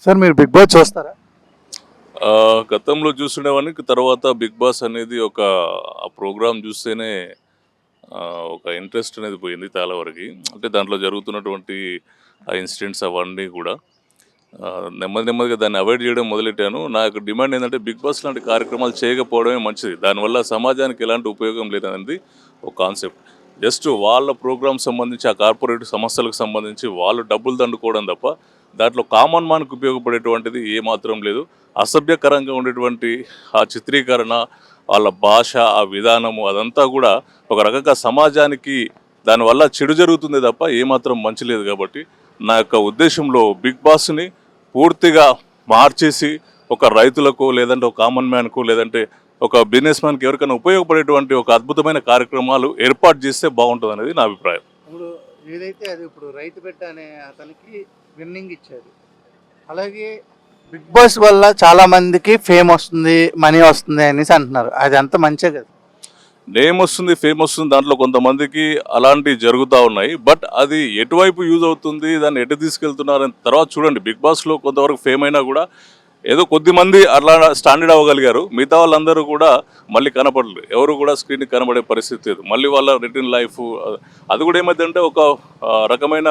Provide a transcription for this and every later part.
Sir మీరు big boss చూస్తారా? గతంలో చూస్తుండేవాడిని. తర్వాత బిగ్ బాస్ అనేది ఆ ప్రోగ్రామ్ చూస్తేనే ఒక ఇంట్రెస్ట్ అనేది పోయింది చాలా వరకి. అంటే దాంట్లో జరుగుతున్నటువంటి ఆ ఇన్సిడెంట్స్ అవన్నీ కూడా నెమ్మదిగా దాన్ని అవాయిడ్ చేయడం మొదలెట్టాను. నాకు డిమాండ్ ఏంటంటే బిగ్ బాస్ లాంటి కార్యక్రమాలు చేయకపోవడమే మంచిది. దానివల్ల సమాజానికి ఎలాంటి ఉపయోగం లేదనేది ఒక కాన్సెప్ట్. జస్ట్ వాళ్ళ ప్రోగ్రామ్ సంబంధించి ఆ కార్పొరేట్ సంస్థలకు సంబంధించి వాళ్ళు డబ్బులు దండుకోవడం తప్ప దాంట్లో కామన్ మ్యాన్కి ఉపయోగపడేటువంటిది ఏమాత్రం లేదు. అసభ్యకరంగా ఉండేటువంటి ఆ చిత్రీకరణ, వాళ్ళ భాష, ఆ విధానము అదంతా కూడా ఒక రకంగా సమాజానికి దానివల్ల చెడు జరుగుతుంది తప్ప ఏమాత్రం మంచి లేదు. కాబట్టి నా యొక్క ఉద్దేశంలో బిగ్ బాస్ని పూర్తిగా మార్చేసి ఒక రైతులకు, లేదంటే ఒక కామన్ మ్యాన్కు, లేదంటే ఒక బిజినెస్ మ్యాన్కి ఎవరికైనా ఉపయోగపడేటువంటి ఒక అద్భుతమైన కార్యక్రమాలు ఏర్పాటు చేస్తే బాగుంటుంది అనేది నా అభిప్రాయం. ఇప్పుడు ఏదైతే అది ఇప్పుడు రైతు బిడ్డ అనే అతనికి విన్నింగ్ ఇచ్చారు. అలాగే బిగ్ బాస్ వల్ల చాలా మందికి ఫేమ్ వస్తుంది, మనీ వస్తుంది అనేసి అంటున్నారు. అది అంత మంచే కదా? నేమ్ వస్తుంది, ఫేమ్ వస్తుంది, దాంట్లో కొంతమందికి అలాంటివి జరుగుతూ ఉన్నాయి. బట్ అది ఎటువైపు యూజ్ అవుతుంది, దాన్ని ఎటు తీసుకెళ్తున్నారని తర్వాత చూడండి. బిగ్ బాస్లో కొంతవరకు ఫేమ్ అయినా కూడా ఏదో కొద్దిమంది అట్లా స్టాండర్డ్ అవ్వగలిగారు. మిగతా వాళ్ళందరూ కూడా మళ్ళీ కనపడలేదు. ఎవరు కూడా స్క్రీన్కి కనబడే పరిస్థితి లేదు. మళ్ళీ వాళ్ళ రిటర్న్ లైఫ్ అది కూడా ఏమైందంటే ఒక రకమైన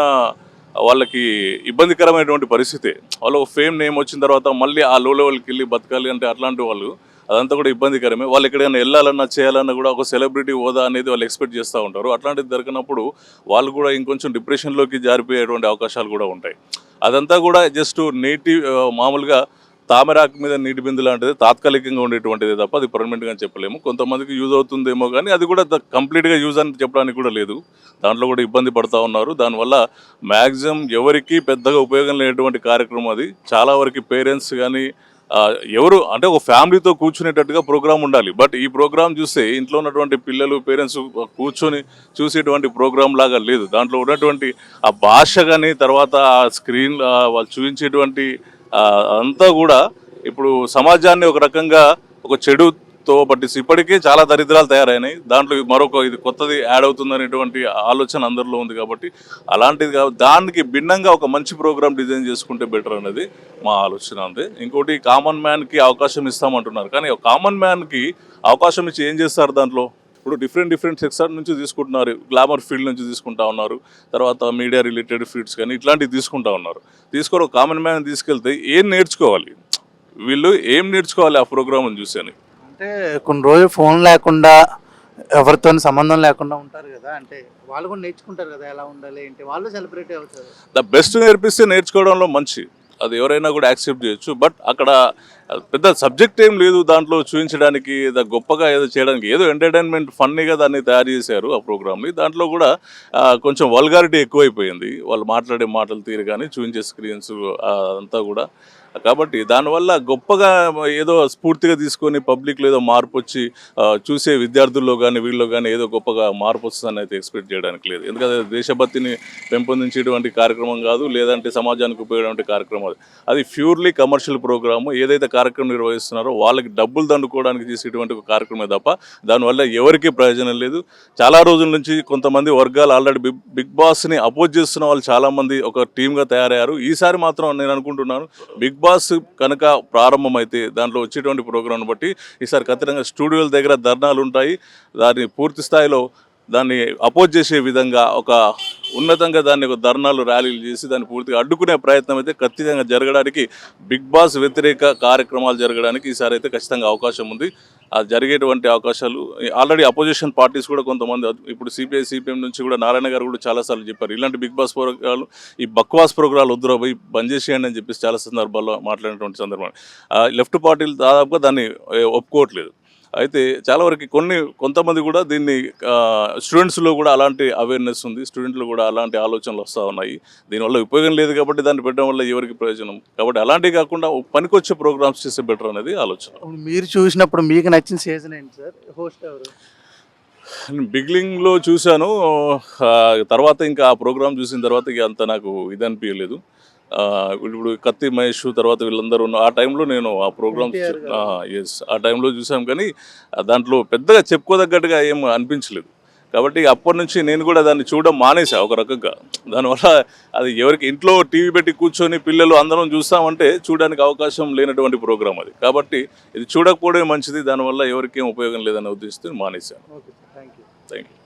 వాళ్ళకి ఇబ్బందికరమైనటువంటి పరిస్థితి. వాళ్ళు ఫేమ్ నేమ్ వచ్చిన తర్వాత మళ్ళీ ఆ లో లెవెల్కి వెళ్ళి బతకాలి అంటే అట్లాంటి వాళ్ళు అదంతా కూడా ఇబ్బందికరమే. వాళ్ళు ఎక్కడైనా వెళ్ళాలన్నా చేయాలన్నా కూడా ఒక సెలబ్రిటీ హోదా అనేది వాళ్ళు ఎక్స్పెక్ట్ చేస్తూ ఉంటారు. అట్లాంటిది దొరికినప్పుడు వాళ్ళు కూడా ఇంకొంచెం డిప్రెషన్లోకి జారిపోయేటువంటి అవకాశాలు కూడా ఉంటాయి. అదంతా కూడా జస్ట్ మామూలుగా తామరాకు మీద నీటి బిందు లాంటిది, తాత్కాలికంగా ఉండేటువంటిది తప్ప అది పర్మనెంట్గా చెప్పలేము. కొంతమందికి యూజ్ అవుతుందేమో కానీ అది కూడా కంప్లీట్గా యూజ్ అని చెప్పడానికి కూడా లేదు. దాంట్లో కూడా ఇబ్బంది పడుతూ ఉన్నారు. దానివల్ల మ్యాక్సిమం ఎవరికి పెద్దగా ఉపయోగం లేనటువంటి కార్యక్రమం అది. చాలా వరకు పేరెంట్స్ కానీ ఎవరు అంటే ఒక ఫ్యామిలీతో కూర్చునేటట్టుగా ప్రోగ్రామ్ ఉండాలి. బట్ ఈ ప్రోగ్రామ్ చూస్తే ఇంట్లో ఉన్నటువంటి పిల్లలు, పేరెంట్స్ కూర్చొని చూసేటువంటి ప్రోగ్రామ్ లాగా లేదు. దాంట్లో ఉన్నటువంటి ఆ భాష కానీ, తర్వాత ఆ స్క్రీన్ వాళ్ళు చూపించేటువంటి అంతా కూడా ఇప్పుడు సమాజాన్ని ఒక రకంగా ఒక చెడుతో పట్టించి ఇప్పటికే చాలా దరిద్రాలు తయారైనాయి. దాంట్లో ఇది కొత్తది యాడ్ అవుతుందనేటువంటి ఆలోచన అందరిలో ఉంది. కాబట్టి అలాంటిది దానికి భిన్నంగా ఒక మంచి ప్రోగ్రామ్ డిజైన్ చేసుకుంటే బెటర్ అనేది మా ఆలోచన ఉంది. ఇంకోటి కామన్ మ్యాన్కి అవకాశం ఇస్తామంటున్నారు. కానీ కామన్ మ్యాన్కి అవకాశం ఇచ్చి ఏం చేస్తారు? దాంట్లో ఇప్పుడు డిఫరెంట్ సెక్టర్ నుంచి తీసుకుంటున్నారు. గ్లామర్ ఫీల్డ్ నుంచి తీసుకుంటా ఉన్నారు. తర్వాత మీడియా రిలేటెడ్ ఫీల్డ్స్ కానీ ఇట్లాంటివి తీసుకుంటా ఉన్నారు. ఒక కామన్ మ్యాన్ తీసుకెళ్తే ఏం నేర్చుకోవాలి? వీళ్ళు ఏం నేర్చుకోవాలి ఆ ప్రోగ్రామ్ని చూసాను? అంటే కొన్ని రోజులు ఫోన్ లేకుండా, ఎవరితో సంబంధం లేకుండా ఉంటారు కదా, అంటే వాళ్ళు కూడా నేర్చుకుంటారు కదా ఎలా ఉండాలి ఏంటి, వాళ్ళు సెలబ్రిటీ అవుతారు. ద బెస్ట్ నేర్పిస్తే నేర్చుకోవడంలో మంచి, అది ఎవరైనా కూడా యాక్సెప్ట్ చేయొచ్చు. బట్ అక్కడ పెద్ద సబ్జెక్ట్ ఏం లేదు దాంట్లో చూపించడానికి, గొప్పగా ఏదో చేయడానికి. ఏదో ఎంటర్టైన్మెంట్ ఫన్నీగా దాన్ని తయారు చేశారు ఆ ప్రోగ్రామ్ని. దాంట్లో కూడా కొంచెం వల్గారిటీ ఎక్కువైపోయింది. వాళ్ళు మాట్లాడే మాటలు తీరు కానీ, చూపించే స్క్రీన్స్ అంతా కూడా. కాబట్టి దానివల్ల గొప్పగా ఏదో స్ఫూర్తిగా తీసుకొని పబ్లిక్లో ఏదో మార్పు వచ్చి చూసే విద్యార్థుల్లో కానీ వీళ్ళలో కానీ ఏదో గొప్పగా మార్పు వస్తుందని అయితే ఎక్స్పెక్ట్ చేయడానికి లేదు. ఎందుకంటే దేశభక్తిని పెంపొందించేటువంటి కార్యక్రమం కాదు, లేదంటే సమాజానికి ఉపయోగపడే కార్యక్రమం. అది ప్యూర్లీ కమర్షియల్ ప్రోగ్రాము. ఏదైతే కార్యక్రమం నిర్వహిస్తున్నారో వాళ్ళకి డబ్బులు దండుకోవడానికి చేసేటువంటి ఒక కార్యక్రమే తప్ప దానివల్ల ఎవరికీ ప్రయోజనం లేదు. చాలా రోజుల నుంచి కొంతమంది వర్గాలు ఆల్రెడీ బిగ్ బాస్ని అపోజ్ చేస్తున్న వాళ్ళు చాలామంది ఒక టీమ్గా తయారయ్యారు. ఈసారి మాత్రం నేను అనుకుంటున్నాను బిగ్ బాస్ కనుక ప్రారంభమైతే దాంట్లో వచ్చేటువంటి ప్రోగ్రాంను బట్టి ఈసారి ఖచ్చితంగా స్టూడియోల దగ్గర ధర్నాలు ఉంటాయి. దాన్ని పూర్తి స్థాయిలో దాన్ని అపోజ్ చేసే విధంగా ఒక ఉన్నతంగా దాన్ని ఒక ధర్నాలు, ర్యాలీలు చేసి దాన్ని పూర్తిగా అడ్డుకునే ప్రయత్నం అయితే ఖచ్చితంగా జరగడానికి, బిగ్ బాస్ వ్యతిరేక కార్యక్రమాలు జరగడానికి ఈసారి అయితే ఖచ్చితంగా అవకాశం ఉంది. అది జరిగేటువంటి అవకాశాలు ఆల్రెడీ అపోజిషన్ పార్టీస్ కూడా కొంతమంది, ఇప్పుడు సిపిఐ సిపిఎం నుంచి కూడా నారాయణ గారు కూడా చాలాసార్లు చెప్పారు ఇలాంటి బిగ్ బాస్ ప్రోగ్రాలు, ఈ బక్వాస్ ప్రోగ్రాలు వద్దురా పోయి బంద్ చేసేయండి అని చెప్పేసి చాలా సందర్భాల్లో మాట్లాడినటువంటి సందర్భం. లెఫ్ట్ పార్టీలు దాదాపుగా దాన్ని ఒప్పుకోవట్లేదు. అయితే చాలా వరకు కొంతమంది కూడా దీన్ని స్టూడెంట్స్లో కూడా అలాంటి అవేర్నెస్ ఉంది. స్టూడెంట్లు కూడా అలాంటి ఆలోచనలు వస్తూ ఉన్నాయి. దీనివల్ల ఉపయోగం లేదు కాబట్టి దాన్ని పెట్టడం వల్ల ఎవరికి ప్రయోజనం? కాబట్టి అలాంటివి కాకుండా పనికొచ్చే ప్రోగ్రామ్స్ చేస్తే బెటర్ అనేది ఆలోచన. మీరు చూసినప్పుడు మీకు నచ్చిన సీజన్ ఏంటి సార్? హోస్ట్ ఎవరు? బిగినింగ్లో చూశాను. తర్వాత ఇంకా ఆ ప్రోగ్రామ్ చూసిన తర్వాత ఇక అంత నాకు ఇది అనిపించలేదు. ఇప్పుడు కత్తి మహేష్ తర్వాత వీళ్ళందరూ ఉన్న ఆ టైంలో నేను ఆ ప్రోగ్రామ్స్ ఆ టైంలో చూసాం. కానీ దాంట్లో పెద్దగా చెప్పుకోదగ్గట్టుగా ఏం అనిపించలేదు. కాబట్టి అప్పటి నుంచి నేను కూడా దాన్ని చూడడం మానేసా ఒక రకంగా. దానివల్ల అది ఎవరికి ఇంట్లో టీవీ పెట్టి కూర్చొని పిల్లలు అందరం చూస్తామంటే చూడడానికి అవకాశం లేనటువంటి ప్రోగ్రామ్ అది. కాబట్టి ఇది చూడకపోవడమే మంచిది, దానివల్ల ఎవరికేం ఉపయోగం లేదని ఉద్దేశిస్తూ మానేశాను. Okay sir, thank you. Thank you.